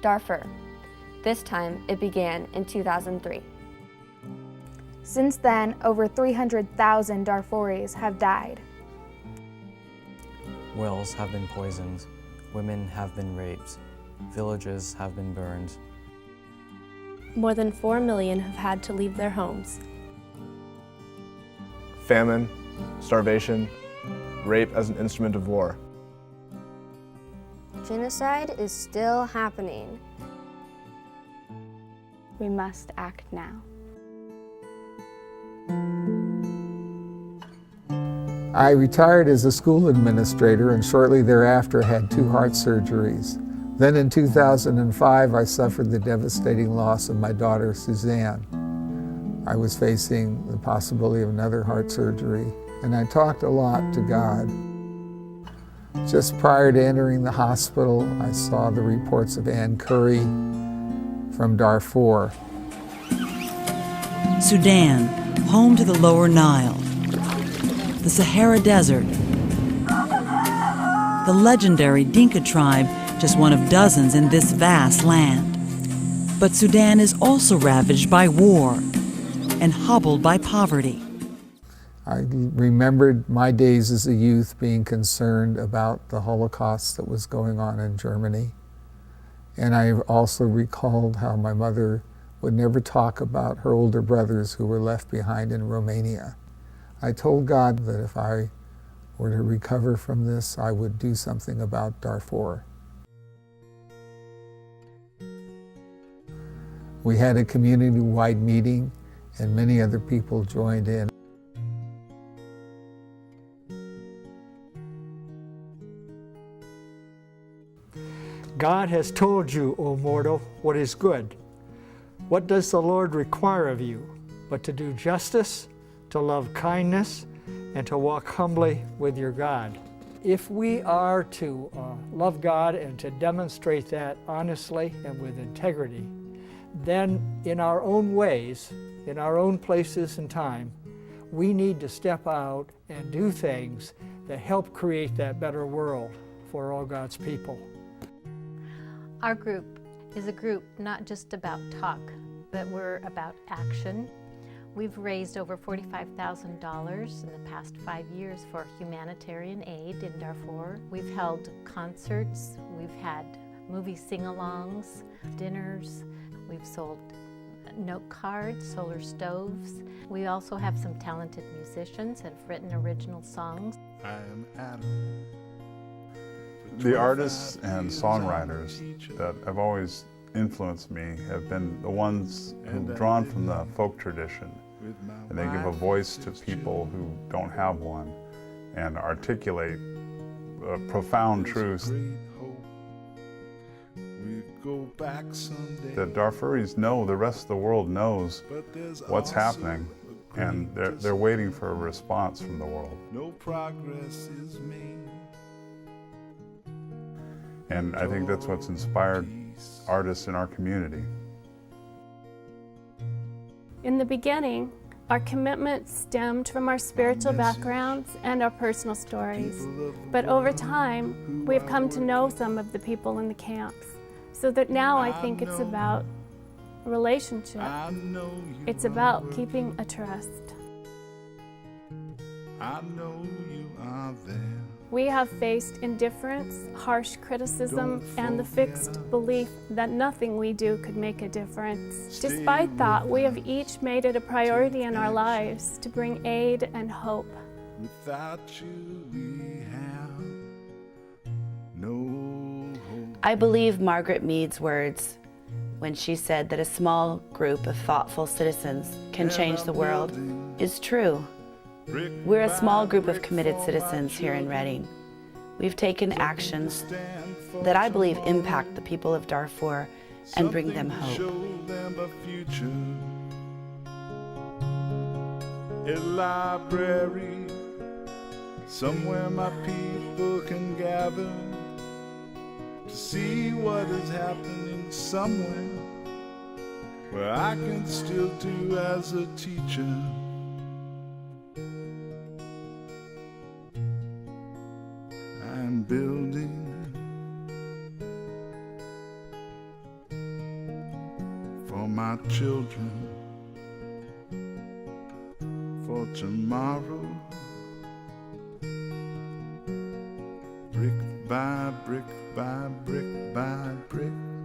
Darfur. This time, it began in 2003. Since then, over 300,000 Darfuris have died. Wells have been poisoned, women have been raped, villages have been burned. More than 4 million have had to leave their homes. Famine, starvation, rape as an instrument of war. Genocide is still happening. We must act now. I retired as a school administrator and shortly thereafter had 2 heart surgeries. Then in 2005, I suffered the devastating loss of my daughter, Suzanne. I was facing the possibility of another heart surgery, and I talked a lot to God. Just prior to entering the hospital, I saw the reports of Ann Curry from Darfur. Sudan, home to the Lower Nile, the Sahara Desert, the legendary Dinka tribe, just one of dozens in this vast land. But Sudan is also ravaged by war and hobbled by poverty. I remembered my days as a youth being concerned about the Holocaust that was going on in Germany. And I also recalled how my mother would never talk about her older brothers who were left behind in Romania. I told God that if I were to recover from this, I would do something about Darfur. We had a community-wide meeting, and many other people joined in. God has told you, O mortal, what is good. What does the Lord require of you but to do justice, to love kindness, and to walk humbly with your God? If we are to love God and to demonstrate that honestly and with integrity, then in our own ways, in our own places and time, we need to step out and do things that help create that better world for all God's people. Our group is a group not just about talk, but we're about action. We've raised over $45,000 in the past 5 years for humanitarian aid in Darfur. We've held concerts, we've had movie sing-alongs, dinners, we've sold note cards, solar stoves. We also have some talented musicians and have written original songs. I am Adam. The artists and songwriters that have always influenced me have been the ones who've drawn from the folk tradition, and they give a voice to people who don't have one and articulate profound truths. The Darfuris know, the rest of the world knows what's happening, and they're waiting for a response from the world. No progress is made. And I think that's what's inspired artists in our community. In the beginning, our commitment stemmed from our spiritual backgrounds and our personal stories. But over time, we have come to know some of the people in the camps, so that now I think it's about relationship. It's about keeping a trust. I know you are there. We have faced indifference, harsh criticism, and the fixed belief that nothing we do could make a difference. Despite that, we have each made it a priority in our lives to bring aid and hope. Without you, we have no hope. I believe Margaret Mead's words when she said that a small group of thoughtful citizens can change the world is true. We're a small group of committed citizens here in Reading. We've taken actions that I believe impact the people of Darfur and bring them hope. A library, somewhere my people can gather to see what is happening somewhere where I can still do as a teacher. I'm building for my children, for tomorrow. Brick by brick by brick by brick.